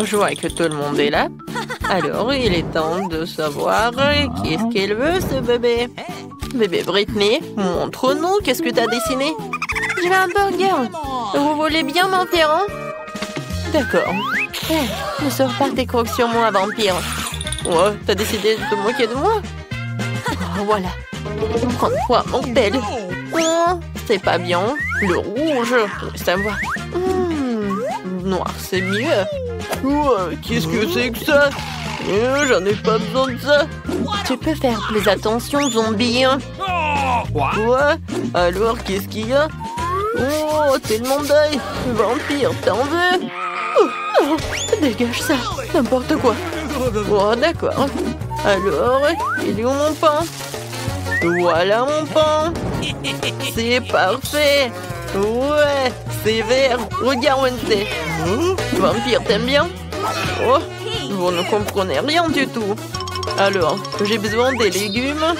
Je vois que tout le monde est là. Alors, il est temps de savoir qu'est-ce qu'elle veut, ce bébé. Bébé Britney, montre-nous, qu'est-ce que t'as dessiné? Je veux un burger. Vous voulez bien m'en faire un? D'accord. Ne sors pas tes crocs sur moi, vampire. Ouais, t'as décidé de te moquer de moi? Oh, voilà. Prends-toi, mortel. Oh, c'est pas bien. Le rouge, ça me va. Noir, c'est mieux. Ouais, qu'est-ce que c'est que ça? J'en ai pas besoin de ça. Tu peux faire plus attention, zombie. Ouais, alors qu'est-ce qu'il y a? Oh, tellement d'œil. Vampire, t'en veux? Oh, dégage ça, n'importe quoi. Oh, d'accord. Alors, il est où mon pain? Voilà mon pain. C'est parfait. Ouais, c'est vert. Regarde, Wednesday. Vampire, t'aimes bien? Oh, vous ne comprenez rien du tout. Alors, j'ai besoin des légumes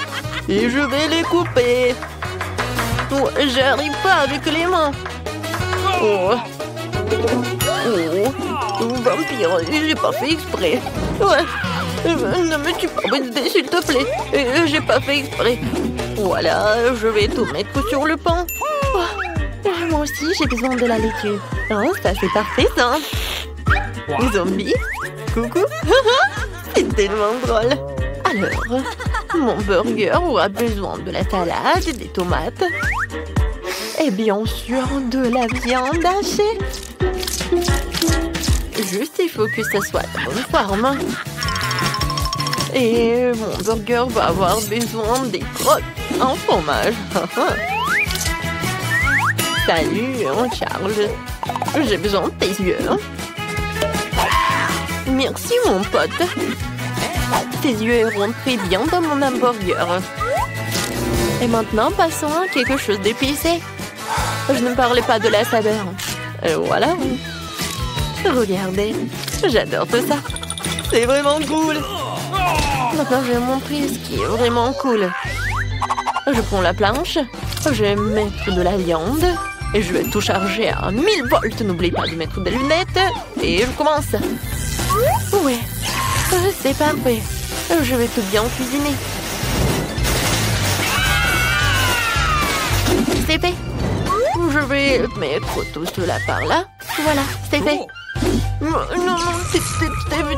et je vais les couper. Oh, j'arrive pas avec les mains. Oh. Oh, vampire, j'ai pas fait exprès. Ouais. Ne me tue pas, Wednesday, s'il te plaît. J'ai pas fait exprès. Voilà, je vais tout mettre sur le pain. Oh, moi aussi, j'ai besoin de la laitue. Oh, ça, c'est parfait, ça. Zombie, coucou. C'est tellement drôle. Alors, mon burger aura besoin de la salade, des tomates. Et bien sûr, de la viande hachée. Juste, il faut que ça soit de bonne forme. Et mon burger va avoir besoin des crottes en fromage. Salut, Charles. J'ai besoin de tes yeux. Merci, mon pote. Tes yeux iront très bien dans mon hamburger. Et maintenant, passons à quelque chose d'épicé. Je ne parlais pas de la saveur. Voilà. Regardez, j'adore tout ça. C'est vraiment cool. Maintenant, je vais montrer ce qui est vraiment cool. Je prends la planche, je vais mettre de la viande et je vais tout charger à 1000 volts. N'oublie pas de mettre des lunettes et je commence. Ouais, c'est parfait. Je vais tout bien cuisiner. C'est fait. Je vais mettre tout cela par là. Voilà, c'est fait. Non, t'es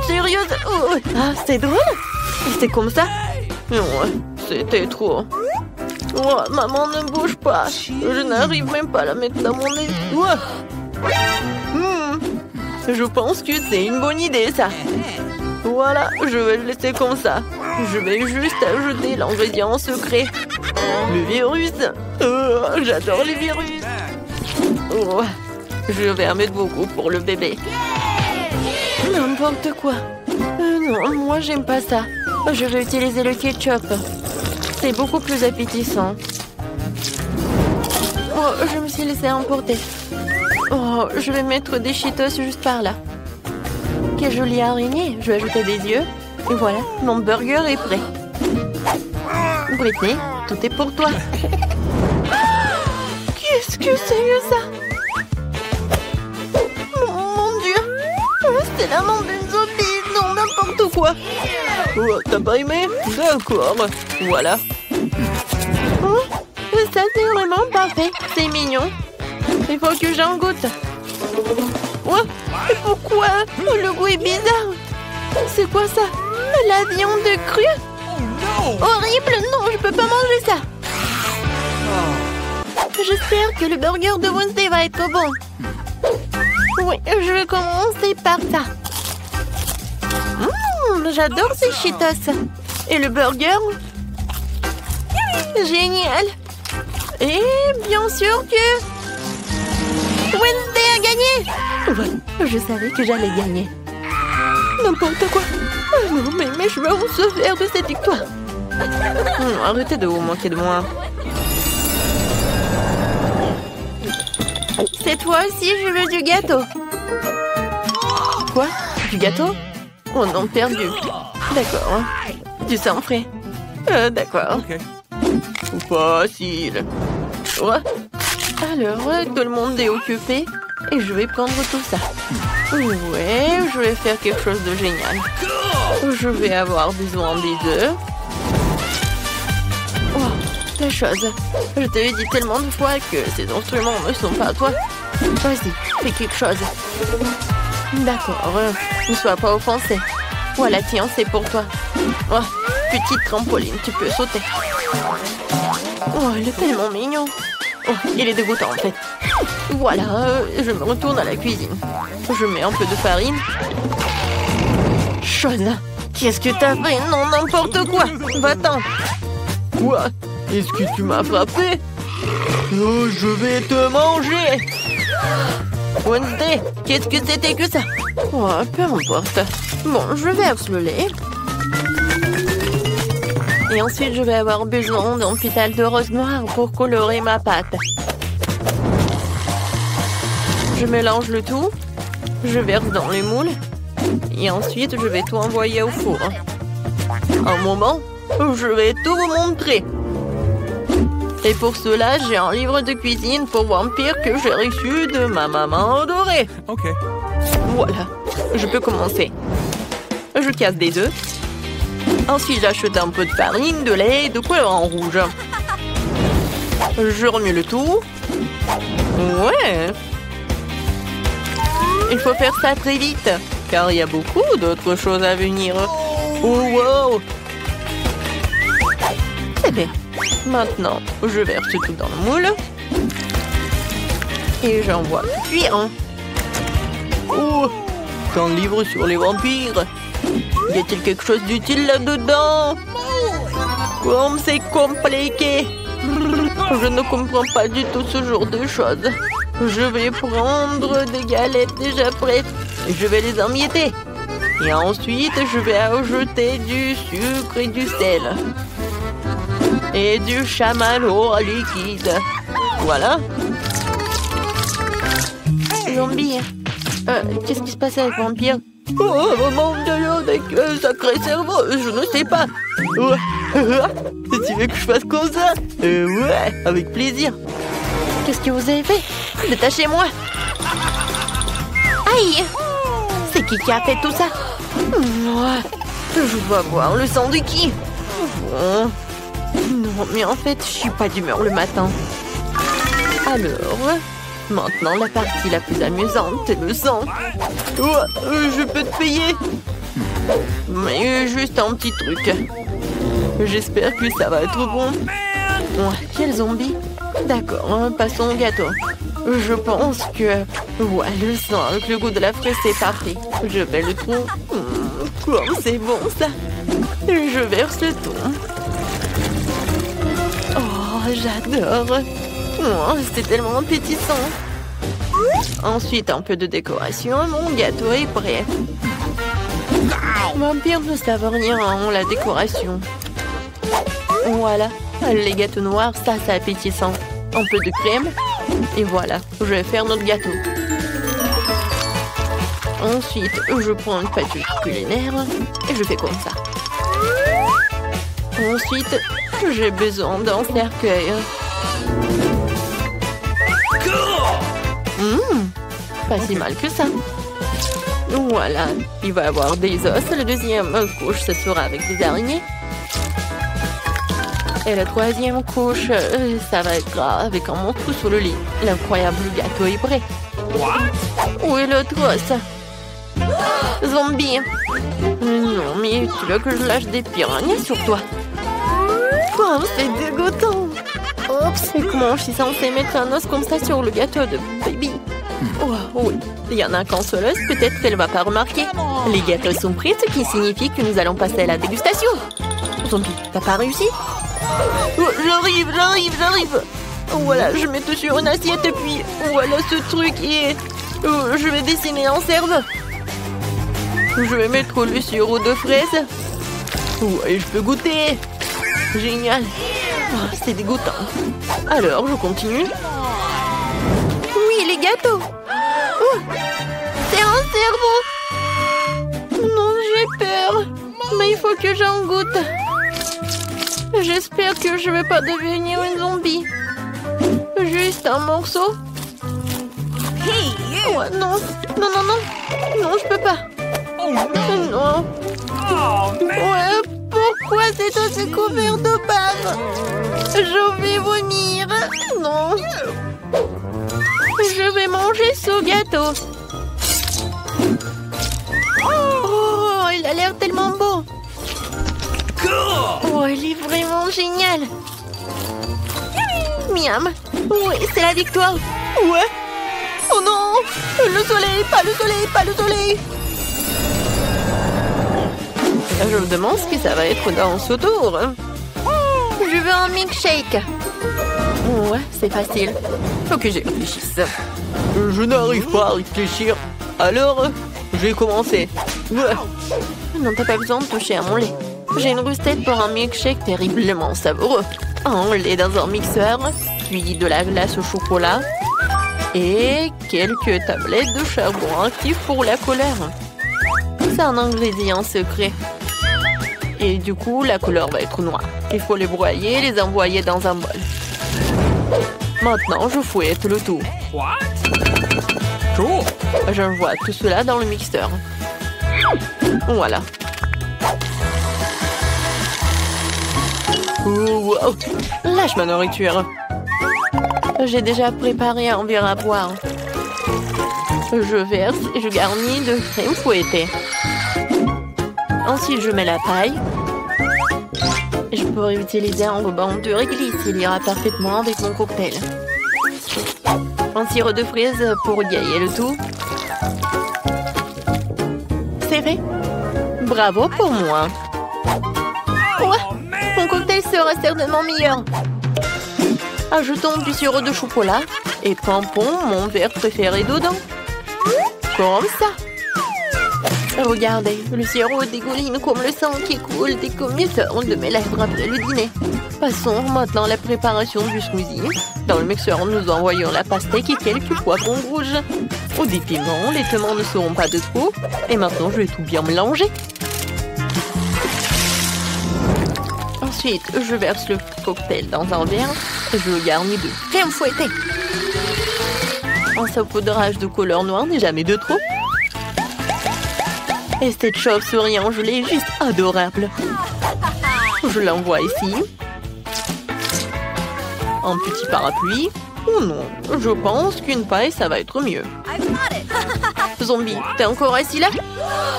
sérieuse? Oh. Ah, c'est drôle. C'est comme ça? Non, c'était trop. Oh, maman, ne bouge pas. Je n'arrive même pas à la mettre dans mon nez. Ouais. Je pense que c'est une bonne idée, ça. Voilà, je vais le laisser comme ça. Je vais juste ajouter l'ingrédient secret. Le virus. Oh, j'adore les virus. Oh, je vais en mettre beaucoup pour le bébé. N'importe quoi. Non, moi, j'aime pas ça. Je vais utiliser le ketchup. C'est beaucoup plus appétissant. Oh, je me suis laissée emporter. Oh, je vais mettre des Cheetos juste par là. Quelle jolie araignée. Je vais ajouter des yeux. Et voilà, mon burger est prêt. Britney, tout est pour toi. Qu'est-ce que c'est que ça? Mon Dieu. C'est la main d'une zombie. Non, n'importe quoi. Oh, t'as pas aimé? D'accord. Voilà. Oh, ça, c'est vraiment parfait. C'est mignon. Il faut que j'en goûte. Oh, pourquoi? Le goût est bizarre. C'est quoi ça? La viande crue? Horrible. Non, je peux pas manger ça. J'espère que le burger de Wednesday va être bon. Oui, je vais commencer par ça. J'adore ces Cheetos. Et le burger? Génial. Et bien sûr que Wednesday a gagné. Ouais, je savais que j'allais gagner. N'importe quoi. Oh non, mais mes cheveux vont se faire de cette victoire. Arrêtez de vous moquer de moi. Cette fois aussi, je veux du gâteau. Quoi? Du gâteau? Oh non, perdu. D'accord. Du sang frais. D'accord. Okay. Facile. Ouais. Alors, tout le monde est occupé. Et je vais prendre tout ça. Ouais, je vais faire quelque chose de génial. Je vais avoir besoin des œufs. Oh, la chose. Je t'avais dit tellement de fois que ces instruments ne sont pas à toi. Vas-y, fais quelque chose. D'accord, ne sois pas offensé. Voilà, tiens, c'est pour toi. Oh, petite trampoline, tu peux sauter. Oh, il est tellement mignon. Oh, il est dégoûtant en fait. Voilà, je me retourne à la cuisine. Je mets un peu de farine. Chose, qu'est-ce que t'as fait? Non, n'importe quoi. Va-t'en. Quoi? Est-ce que tu m'as frappé? Oh, je vais te manger. Wednesday, qu'est-ce que c'était que ça? Oh, peu importe. Bon, je verse le lait. Et ensuite, je vais avoir besoin d'un pétale de rose noir pour colorer ma pâte. Je mélange le tout. Je verse dans les moules. Et ensuite, je vais tout envoyer au four. Un moment, je vais tout vous montrer. Et pour cela, j'ai un livre de cuisine pour vampires que j'ai reçu de ma maman adorée. Ok. Voilà, je peux commencer. Je casse des œufs. Ensuite, j'achète un peu de farine, de lait, de couleur en rouge. Je remue le tout. Ouais. Il faut faire ça très vite, car il y a beaucoup d'autres choses à venir. Oh, wow. C'est bien. Maintenant, je verse tout dans le moule. Et j'envoie cuire. Oh, c'est un livre sur les vampires. Y a-t-il quelque chose d'utile là-dedans? Comme c'est compliqué. Je ne comprends pas du tout ce genre de choses. Je vais prendre des galettes déjà prêtes. Et je vais les emietter. Et ensuite, je vais ajouter du sucre et du sel. Et du chamallow liquide. Voilà. Zombie. Qu'est-ce qui se passe avec Vampire? Oh, mon Dieu, avec sacré cerveau, je ne sais pas. Tu veux que je fasse comme ça? Ouais, avec plaisir. Qu'est-ce que vous avez fait? Détachez-moi. Aïe! C'est qui a fait tout ça? Je dois voir le sang de qui? Bon. Non, mais en fait, je suis pas d'humeur le matin. Alors, maintenant, la partie la plus amusante, c'est le sang. Je peux te payer. Mais juste un petit truc. J'espère que ça va être bon. Quel zombie? D'accord, passons au gâteau. Je pense que... Ouais, le sang avec le goût de la fraise, c'est parfait. Je vais le tout. Comme c'est bon, ça. Je verse le tout. Oh, j'adore. C'est tellement appétissant. Ensuite, un peu de décoration. Mon gâteau est prêt. Vampire ne savent rien en la décoration. Voilà. Les gâteaux noirs, ça, c'est appétissant. Un peu de crème. Et voilà, je vais faire notre gâteau. Ensuite, je prends une pâte culinaire et je fais comme ça. Ensuite, j'ai besoin d'un cercueil. Pas si mal que ça. Voilà, il va y avoir des os. La deuxième couche, ce sera avec des araignées. Et la troisième couche, ça va être avec un monstre sous le lit. L'incroyable gâteau est prêt. Où est l'autre os? Zombie. Non, mais tu veux que je lâche des piranhas sur toi? Oh, c'est dégoûtant. Oups, et comment je suis censée mettre un os comme ça sur le gâteau de baby? Oh, oui, il y en a qu'un seul os, peut-être qu'elle ne va pas remarquer. Les gâteaux sont prêts, ce qui signifie que nous allons passer à la dégustation. Zombie, t'as pas réussi? Oh, j'arrive. Voilà, je mets tout sur une assiette et puis voilà ce truc et je vais dessiner un cerveau. Je vais mettre le sirop de fraise. Ouais, je peux goûter. Génial. Oh, c'est dégoûtant. Alors, je continue. Oui, les gâteaux. Oh, c'est un cerveau. Non, j'ai peur. Mais il faut que j'en goûte. J'espère que je ne vais pas devenir une zombie. Juste un morceau. Ouais, non, non, non, non. Non, je peux pas. Non. Ouais, pourquoi c'est aussi couvert de bave? Je vais vomir. Non. Je vais manger ce gâteau. Oh, il a l'air tellement beau. Oh, il est vraiment génial. Miam. Oui, c'est la victoire. Ouais. Oh non. Le soleil, pas le soleil, pas le soleil. Je me demande ce que ça va être dans ce tour. Je veux un milkshake. Ouais, c'est facile. Faut que j'y réfléchisse. Je n'arrive pas à réfléchir. Alors, je vais commencer. Ouais. Non, t'as pas besoin de toucher à mon lait. J'ai une recette pour un milkshake terriblement savoureux. Un lait dans un mixeur, puis de la glace au chocolat et quelques tablettes de charbon actif pour la couleur. C'est un ingrédient secret. Et du coup, la couleur va être noire. Il faut les broyer et les envoyer dans un bol. Maintenant, je fouette le tout. J'envoie tout cela dans le mixeur. Voilà. Oh, wow. Lâche ma nourriture. J'ai déjà préparé un verre à boire. Je verse et je garnis de crème fouettée. Ensuite, je mets la paille. Je pourrais utiliser un ruban de réglisse. Il ira parfaitement avec mon cocktail. Un sirop de fraise pour égayer le tout. C'est fait. Bravo pour moi. Ouais, mon cocktail sera certainement meilleur. Ajoutons du sirop de chocolat et pompons mon verre préféré dedans. Comme ça. Regardez, le sirop dégouline comme le sang qui coule des commetteurs de mes lèvres après le dîner. Passons maintenant à la préparation du smoothie. Dans le mixeur, nous envoyons la pastèque et quelques poivrons rouges. Au des piments, les piments ne seront pas de trop. Et maintenant, je vais tout bien mélanger. Ensuite, je verse le cocktail dans un verre et je le garnis de crème fouettée. Un saupoudrage de couleur noire n'est jamais de trop. Et cette chauve-souris en gelée est juste adorable. Je l'envoie ici. Un petit parapluie. Oh non, je pense qu'une paille, ça va être mieux. Zombie, t'es encore assis là?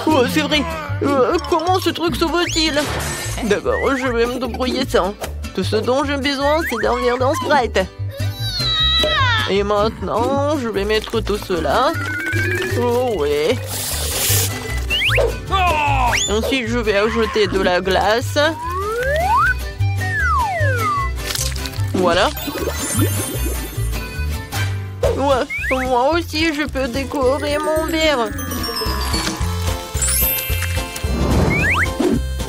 Oh, c'est vrai. Comment ce truc sauve-t-il? D'abord, je vais me débrouiller ça. Tout ce dont j'ai besoin, c'est d'un verre d'un Sprite. Et maintenant, je vais mettre tout cela. Oh ouais. Ensuite, je vais ajouter de la glace. Voilà. Ouais, moi aussi, je peux décorer mon verre.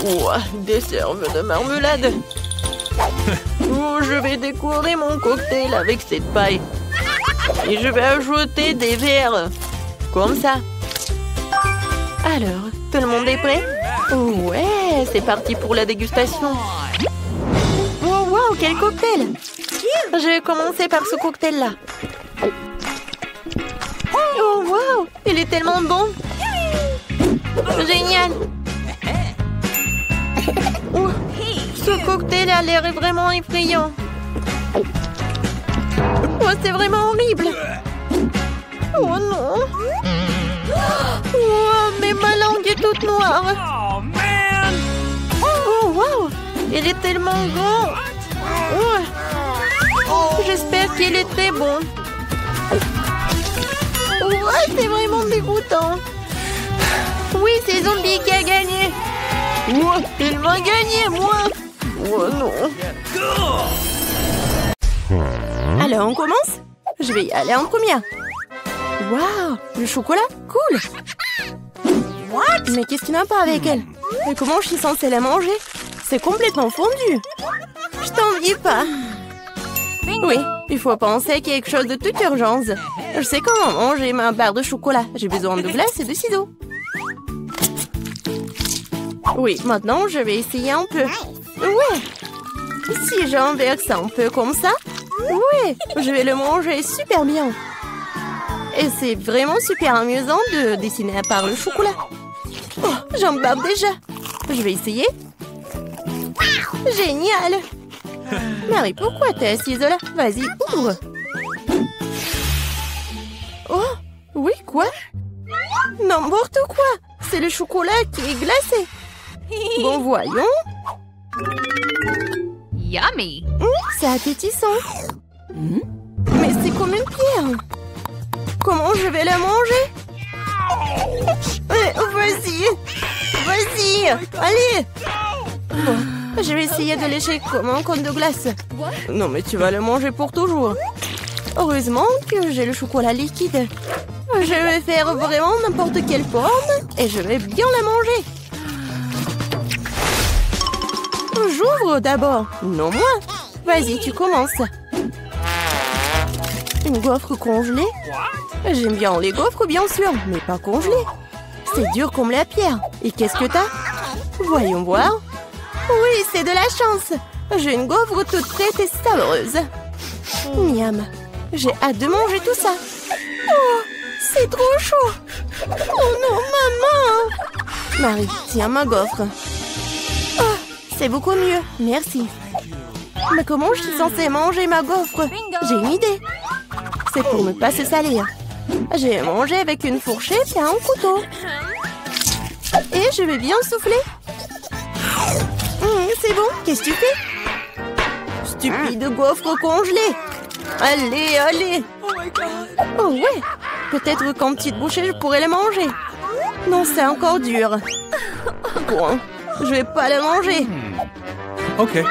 Ouais, des cerves de marmelade. Oh, je vais décorer mon cocktail avec cette paille. Et je vais ajouter des verres. Comme ça. Alors, tout le monde est prêt? Ouais, c'est parti pour la dégustation. Wow, wow, quel cocktail! Je vais commencer par ce cocktail-là. Oh, wow, il est tellement bon! Génial! Oh, ce cocktail a l'air vraiment effrayant. Oh, c'est vraiment horrible! Oh non! Oh, mais ma langue est toute noire. Oh, wow! Il est tellement grand. Oh. J'espère qu'il est très bon. Oh, c'est vraiment dégoûtant. Oui, c'est Zombie qui a gagné. Oh, il m'a gagné, moi. Oh non. Alors, on commence? Je vais y aller en première. Waouh, le chocolat, cool. What? Mais qu'est-ce qu'il n'a pas avec elle? Mais comment je suis censée la manger? C'est complètement fondu. Je t'envie pas. Oui, il faut penser à quelque chose de toute urgence. Je sais comment manger ma barre de chocolat. J'ai besoin de glace et de ciseaux. Oui, maintenant je vais essayer un peu. Ouais. Si j'en verse un peu comme ça, ouais, je vais le manger super bien. Et c'est vraiment super amusant de dessiner à part le chocolat. Oh, j'en barbe déjà. Je vais essayer. Génial. Marie, pourquoi t'es assise là? Vas-y, ouvre. Oh, oui, quoi? N'importe quoi. C'est le chocolat qui est glacé. Bon, voyons. Yummy! C'est appétissant. Mais c'est comme une pierre. Comment je vais la manger? Vas-y. Vas-y. Allez. Bon, je vais essayer de lécher comme un cône de glace. Non, mais tu vas le manger pour toujours. Heureusement que j'ai le chocolat liquide. Je vais faire vraiment n'importe quelle forme et je vais bien la manger. J'ouvre d'abord. Non, moi. Vas-y, tu commences. Une gaufre congelée? J'aime bien les gaufres, bien sûr, mais pas congelées. C'est dur comme la pierre. Et qu'est-ce que t'as? Voyons voir. Oui, c'est de la chance. J'ai une gaufre toute prête et savoureuse. Miam. J'ai hâte de manger tout ça. Oh, c'est trop chaud. Oh non, maman. Marie, tiens ma gaufre. Oh, c'est beaucoup mieux, merci. Mais comment je suis censée manger ma gaufre? J'ai une idée. C'est pour ne pas se salir. Je vais manger avec une fourchette et un couteau. Et je vais bien souffler. C'est bon, qu'est-ce que tu fais? Stupide gaufre congelée. Allez, allez. Oh ouais. Peut-être qu'en petite bouchée, je pourrais la manger. Non, c'est encore dur. Bon, je vais pas la manger. Ok.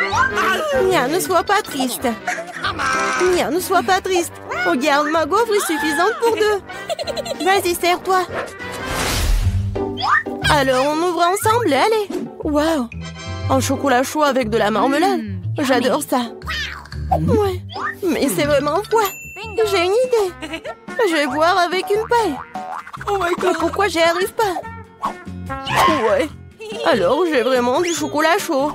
Mia, ne sois pas triste. Mia, ne sois pas triste. Regarde, ma gaufre est suffisante pour deux. Vas-y, serre-toi. Alors, on ouvre ensemble, allez. Waouh. Un chocolat chaud avec de la marmelade. J'adore ça. Ouais, mais c'est vraiment froid. J'ai une idée. Je vais boire avec une paille. Mais pourquoi j'y arrive pas? Ouais. Alors, j'ai vraiment du chocolat chaud.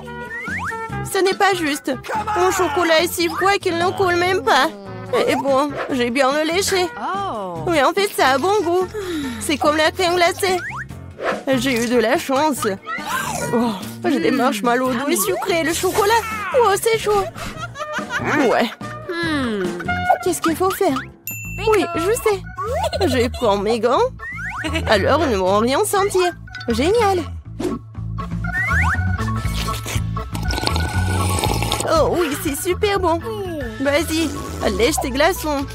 Ce n'est pas juste. Mon chocolat est si froid qu'il ne coule même pas. Et bon, j'ai bien le léché. Mais en fait, ça a bon goût. C'est comme la crème glacée. J'ai eu de la chance. Oh, j'ai des marshmallows doux et sucrés. Le chocolat. Oh, c'est chaud. Ouais. Qu'est-ce qu'il faut faire? Oui, je sais. Je vais prendre mes gants. Alors, ils ne vont rien sentir. Génial. Oh oui, c'est super bon. Vas-y, lèche tes glaçons.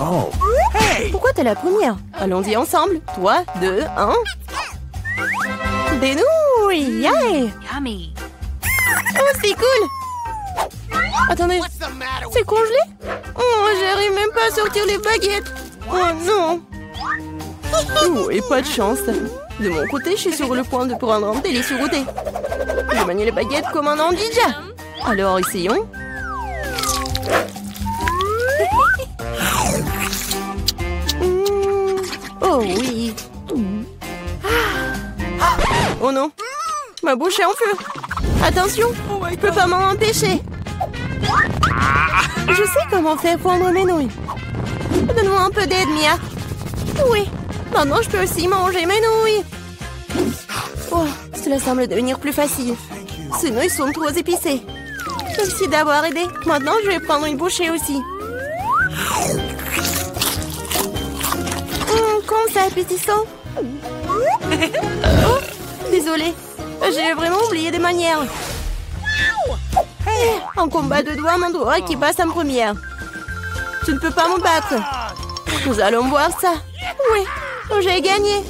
Oh. Pourquoi t'es la première? Allons-y ensemble. 3, 2, 1. Des nouilles. Yeah. Yummy! Oh, c'est cool. Attendez, c'est congelé? Oh, j'arrive même pas à sortir les baguettes. Oh non. Oh, et pas de chance. De mon côté, je suis sur le point de prendre un délicieux goûter. Je manie les baguettes comme un ninja. Alors, essayons. Oh oui. Oh non. Ma bouche est en feu. Attention, je peux pas m'en empêcher. Je sais comment faire fondre mes nouilles. Donne-moi un peu d'aide, Mia. Oui, maintenant je peux aussi manger mes nouilles. Oh, cela semble devenir plus facile. Ces nouilles sont trop épicées. Merci d'avoir aidé. Maintenant, je vais prendre une bouchée aussi. Comme c'est appétissant. Oh, désolée. J'ai vraiment oublié des manières. Un combat de doigts, mon doigt qui passe en première. Tu ne peux pas me battre. Nous allons voir ça. Oui, j'ai gagné.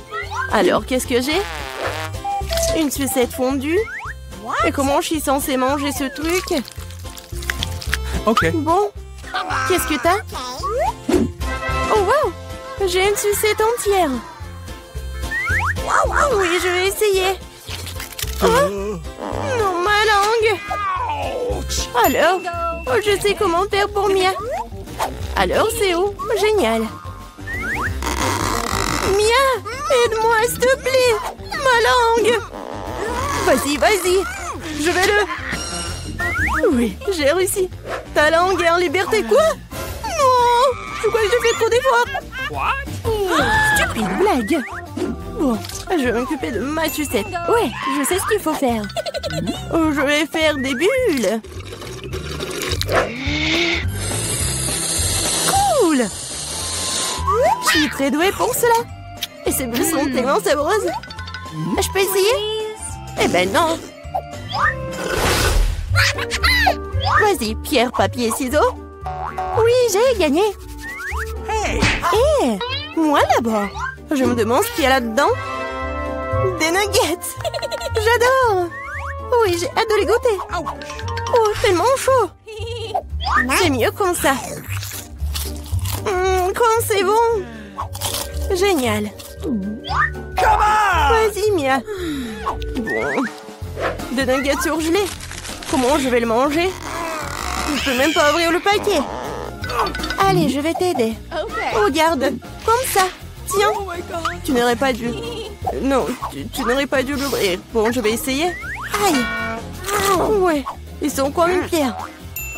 Alors, qu'est-ce que j'ai? Une sucette fondue. Et comment je suis censée manger ce truc? Ok. Bon, qu'est-ce que t'as? Oh, wow! J'ai une sucette entière. Oui, je vais essayer. Oh, non, ma langue. Alors, je sais comment faire pour Mia. Alors, c'est où? Génial. Mia, aide-moi, s'il te plaît. Ma langue. Vas-y, vas-y. Je vais le... Oui, j'ai réussi. Ta langue est en liberté, quoi? Non, je crois que j'ai fait trop d'efforts. Stupide blague. Bon, je vais m'occuper de ma sucette. Ouais, je sais ce qu'il faut faire. Je vais faire des bulles. Cool. Je suis très douée pour cela. Et ces bulles sont tellement sabreuses. Je peux essayer? Eh ben non. Vas-y, pierre, papier, ciseaux. Oui, j'ai gagné. Hé, moi d'abord. Je me demande ce qu'il y a là-dedans. Des nuggets. J'adore. Oui, j'ai hâte de les goûter. Oh, tellement chaud. C'est mieux comme ça. Quand c'est bon. Génial. Vas-y, Mia. Bon. Des nuggets surgelés. Comment je vais le manger? Je peux même pas ouvrir le paquet. Allez, je vais t'aider. Regarde, comme ça. Tiens. Tu n'aurais pas dû... Non, tu n'aurais pas dû l'ouvrir. Bon, je vais essayer. Aïe. Ouais, ils sont comme une pierre.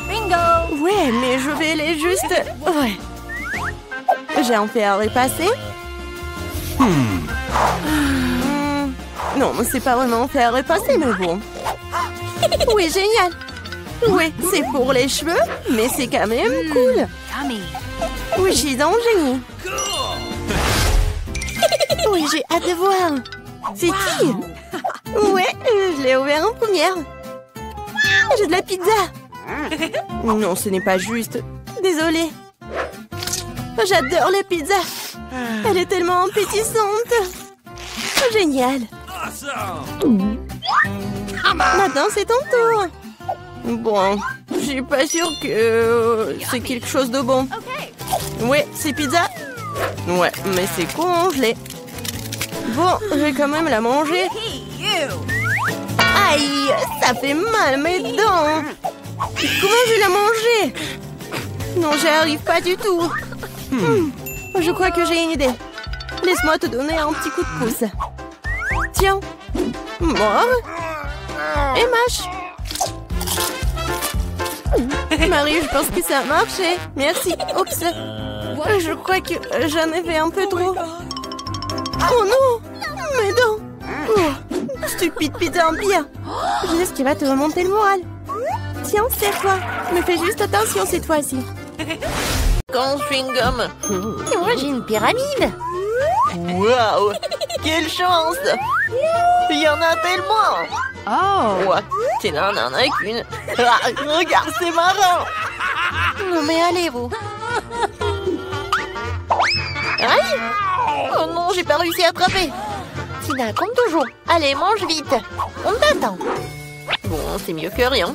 Bingo. Ouais, mais je vais les juste... Ouais. J'ai un fer à repasser. Non, c'est pas vraiment un fer à repasser, mais bon. Oui, génial. Oui, c'est pour les cheveux, mais c'est quand même cool. Oui, je suis un génie. Oui, j'ai hâte de voir. C'est qui? Ouais, je l'ai ouvert en première. J'ai de la pizza. Non, ce n'est pas juste. Désolée. J'adore la pizza. Elle est tellement appétissante. Génial. Maintenant, c'est ton tour. Bon, je suis pas sûre que c'est quelque chose de bon. Ouais, c'est pizza. Ouais, mais c'est congelé. Bon, je vais quand même la manger. Aïe, ça fait mal mes dents. Comment je vais la manger? Non, j'y arrive pas du tout. Je crois que j'ai une idée. Laisse-moi te donner un petit coup de pouce. Tiens. Mort. Et mâche. Marie, je pense que ça a marché. Merci. Oups. Je crois que j'en ai fait un peu trop. Oh non, mes dents. Oh, stupide pizza en pire. Je sais ce qui va te remonter le moral. Tiens, serre-toi. Mais fais juste attention cette fois-ci. Quand chewing-gum. Et moi, j'ai une pyramide. Waouh, quelle chance. Il y en a tellement. Oh. Ouais, tu n'en as qu'une. Ah, regarde, c'est marrant. Non, mais allez, vous. Aïe. Oh non, j'ai pas réussi à attraper. Tina, comme toujours. Allez, mange vite. On t'attend. Bon, c'est mieux que rien.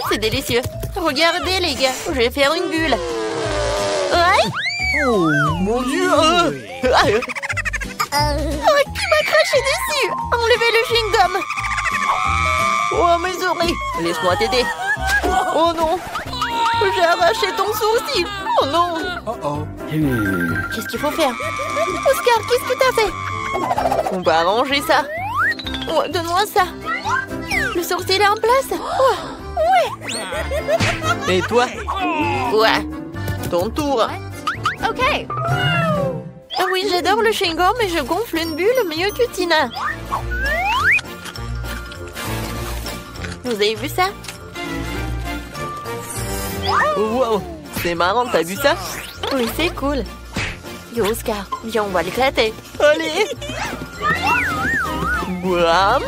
C'est délicieux. Regardez, les gars, je vais faire une bulle. Aïe. Oh, mon Dieu! Qui m'a craché dessus? Enlevez le chewing-gum. Oh, mes oreilles. Laisse-moi t'aider. Oh non. J'ai arraché ton sourcil. Oh non. Uh-oh. Qu'est-ce qu'il faut faire? Oscar, qu'est-ce que t'as fait? On va arranger ça. Oh, donne-moi ça. Le sourcil est en place. Oh, ouais. Et toi? Ouais. Ton tour. Ok. Ah oui, j'adore le chewing-gum et je gonfle une bulle mieux que Tina. Vous avez vu ça? Wow, c'est marrant, t'as vu ça? Oui, c'est cool. Yo, Oscar, viens, on va l'éclater. Allez. Bouam.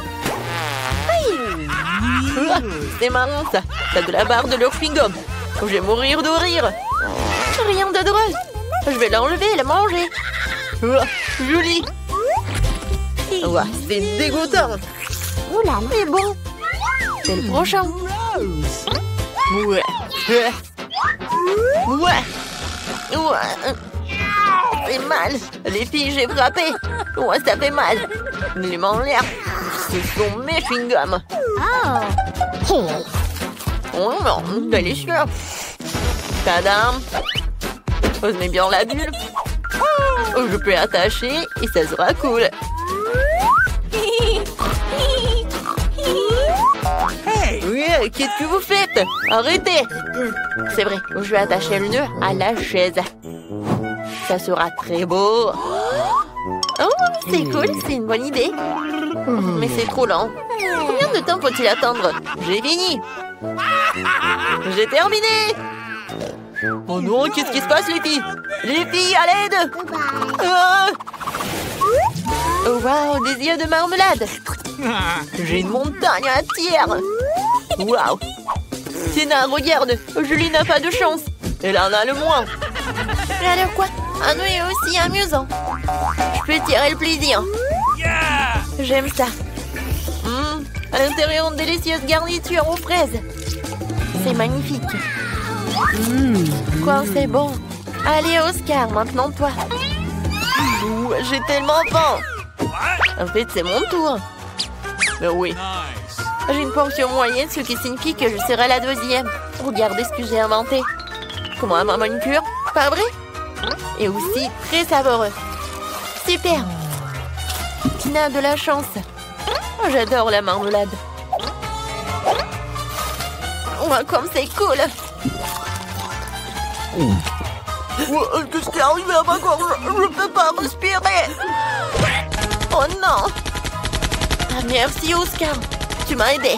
Ah, c'est marrant, ça. T'as de la barre de leur chewing-gum. Je vais mourir de rire. Rien de drôle. Je vais l'enlever et la manger. Joli. Ouais, c'est dégoûtant. Oula, mais bon. C'est le prochain. Ouais. Ouais. C'est mal. Les filles, j'ai frappé. Ouais, ça fait mal. Les mains en l'air. Ce sont mes chewing-gums. Oh non, délicieux. Tadam. Je mets bien la bulle. Je peux attacher et ça sera cool. Oui, qu'est-ce que vous faites? Arrêtez. C'est vrai, je vais attacher le nœud à la chaise. Ça sera très beau. Oh, c'est cool, c'est une bonne idée. Mais c'est trop lent. Combien de temps faut-il attendre? J'ai fini. J'ai terminé. Oh non, qu'est-ce qui se passe, les filles? Les filles, à l'aide! Ah! Oh waouh, des yeux de marmelade! J'ai une montagne entière! Waouh! Tina, regarde! Julie n'a pas de chance! Elle en a le moins! Mais alors quoi? Un nœud est aussi amusant. Je peux tirer le plaisir! J'aime ça. À l'intérieur, une délicieuse garniture aux fraises! C'est magnifique. Quoi, c'est bon! Allez, Oscar, maintenant toi. Ouh, j'ai tellement faim! En fait, c'est mon tour! Oui! J'ai une portion moyenne, ce qui signifie que je serai la deuxième. Regardez ce que j'ai inventé. Comment un manucure, pas vrai? Et aussi très savoureux. Super. Tina a de la chance. Oh, j'adore la marmelade. Oh, comme c'est cool. Qu'est-ce qui est arrivé à ma gorge? Je ne peux pas respirer. Oh non. Ah, merci, Oscar. Tu m'as aidé.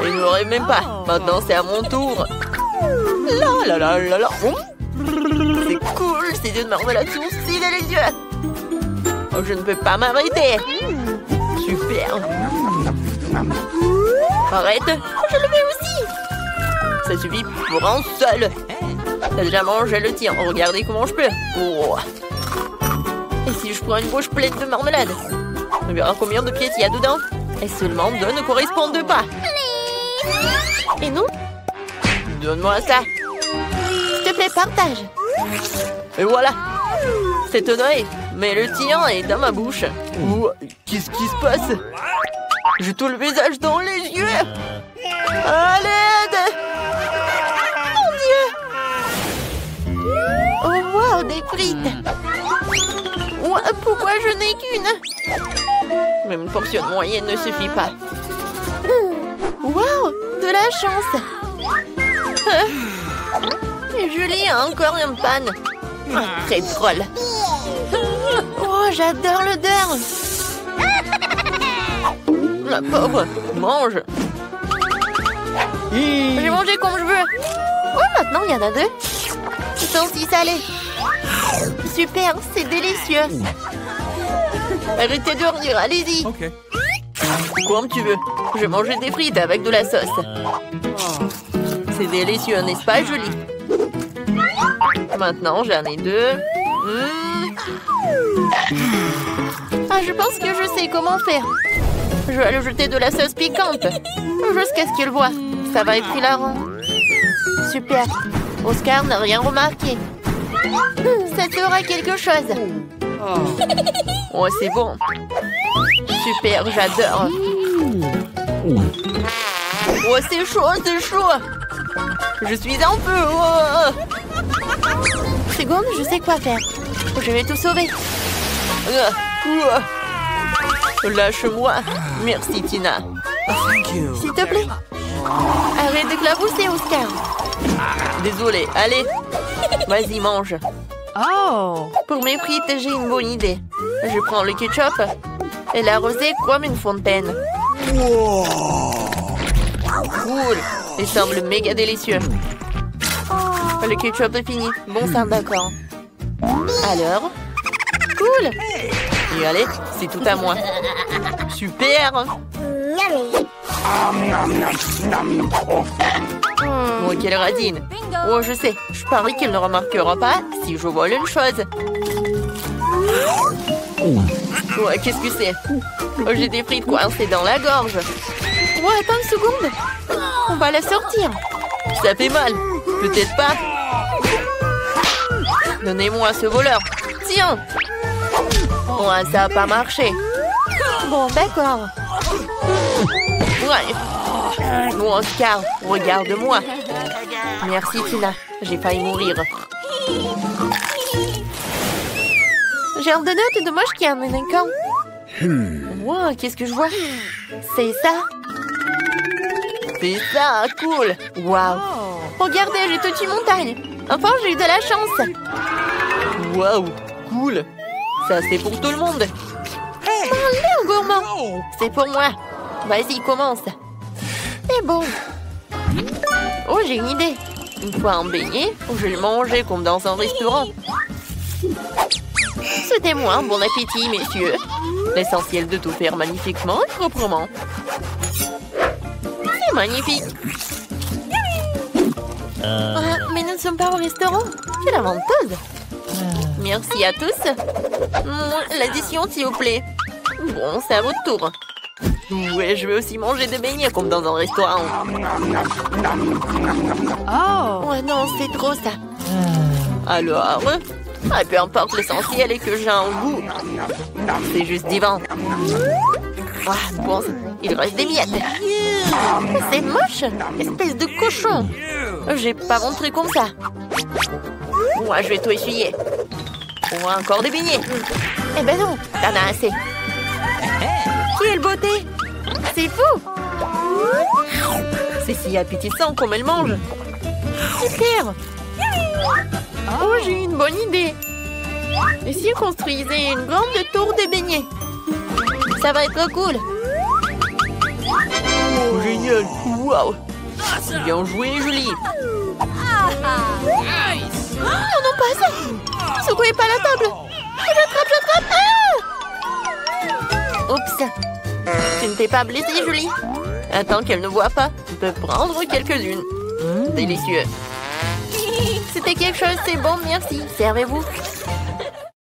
Je ne rêve même pas. Maintenant, c'est à mon tour. La la la la la. C'est cool, ces yeux de marmelade sont si délicieux. Oh, je ne peux pas m'arrêter. Super. Arrête. Je le fais aussi. Ça suffit pour un seul. T'as déjà mangé le tien. Regardez comment je peux. Oh. Et si je prends une bouche pleine de marmelade? On verra combien de pièces il y a dedans. Et seulement deux ne correspondent pas. Et non? Donne-moi ça. S'il te plaît, partage. Et voilà. C'est honoré. Mais le tien est dans ma bouche. Oh, qu'est-ce qui se passe? J'ai tout le visage dans les yeux. À l'aide! Mon Dieu! Oh, wow, des frites. Oh, pourquoi je n'ai qu'une? Même une portion moyenne ne suffit pas. Wow, de la chance. Et Julie a encore une panne. Très drôle. Oh, j'adore l'odeur. La pauvre, mange. J'ai mangé comme je veux. Oh, maintenant, il y en a deux. Ils sont si salés. Super, c'est délicieux. Arrêtez de rire, allez-y. Comme tu veux. Je vais manger des frites avec de la sauce. C'est délicieux, n'est-ce pas, Julie? Maintenant, j'en ai deux. Ah, je pense que je sais comment faire. Je vais lui jeter de la sauce piquante. Jusqu'à ce qu'il voit. Ça va être hilarant. Super. Oscar n'a rien remarqué. Ça sera quelque chose. Oh, c'est bon. Super, j'adore. Oh, c'est chaud, c'est chaud. Je suis en feu. Oh. Seconde, je sais quoi faire. Je vais tout sauver. Lâche-moi. Merci, Tina. S'il te plaît. Arrête de clapousser, Oscar. Désolé, allez. Vas-y, mange. Oh. Pour mes frites, j'ai une bonne idée. Je prends le ketchup et l'arroser comme une fontaine. Cool. Il semble méga délicieux. Le ketchup est fini. Bon sang, d'accord. Alors? Cool. Et allez, c'est tout à moi. Super. Oh, quelle radine. Oh, je sais. Je parie qu'il ne remarquera pas si je vole une chose. Oh, qu'est-ce que c'est? Oh, j'ai des frites coincées dans la gorge. Oh, attends une seconde. On va la sortir. Ça fait mal. Peut-être pas. Donnez-moi ce voleur. Tiens. Oh, ça n'a pas marché. Bon, d'accord. Ouais. Bon, Oscar, regarde-moi. Merci, Tina. J'ai failli mourir. J'ai un donut de moche qui est un délinquant. Wow, qu'est-ce que je vois? C'est ça. C'est ça, cool. Waouh. Regardez, j'ai toute une montagne. Enfin, j'ai eu de la chance. Waouh, cool. Ça, c'est pour tout le monde. Un lait gourmand. C'est pour moi. Vas-y, commence. C'est bon. Oh, j'ai une idée. Une fois un beignet, je vais le manger comme dans un restaurant. Souhaitez-moi un bon appétit, messieurs. L'essentiel de tout faire magnifiquement et proprement. C'est magnifique. Ah, mais nous ne sommes pas au restaurant. C'est la venteuse. Merci à tous. L'addition, s'il vous plaît. Bon, c'est à votre tour. Ouais, je vais aussi manger des beignets comme dans un restaurant. Oh non, c'est trop ça. Alors, peu importe, l'essentiel est que j'ai un goût. C'est juste divin. Ah, bon, il reste des miettes. C'est moche, espèce de cochon. J'ai pas montré comme ça. Moi, je vais tout essuyer. Encore des beignets. Eh ben non, t'en as assez. Quelle beauté! C'est fou! C'est si appétissant comme elle mange. Super! Oh, j'ai une bonne idée. Et si on construisait une grande tour de beignets? Ça va être cool. Oh, génial! Waouh! Bien joué, Julie! Oh non, pas ça! Secouez pas la table! J'attrape! Ah! Oups! Tu ne t'es pas blessée, Julie? Attends qu'elle ne voit pas. Tu peux prendre quelques-unes. Délicieux. C'était quelque chose, c'est bon, merci. Servez-vous.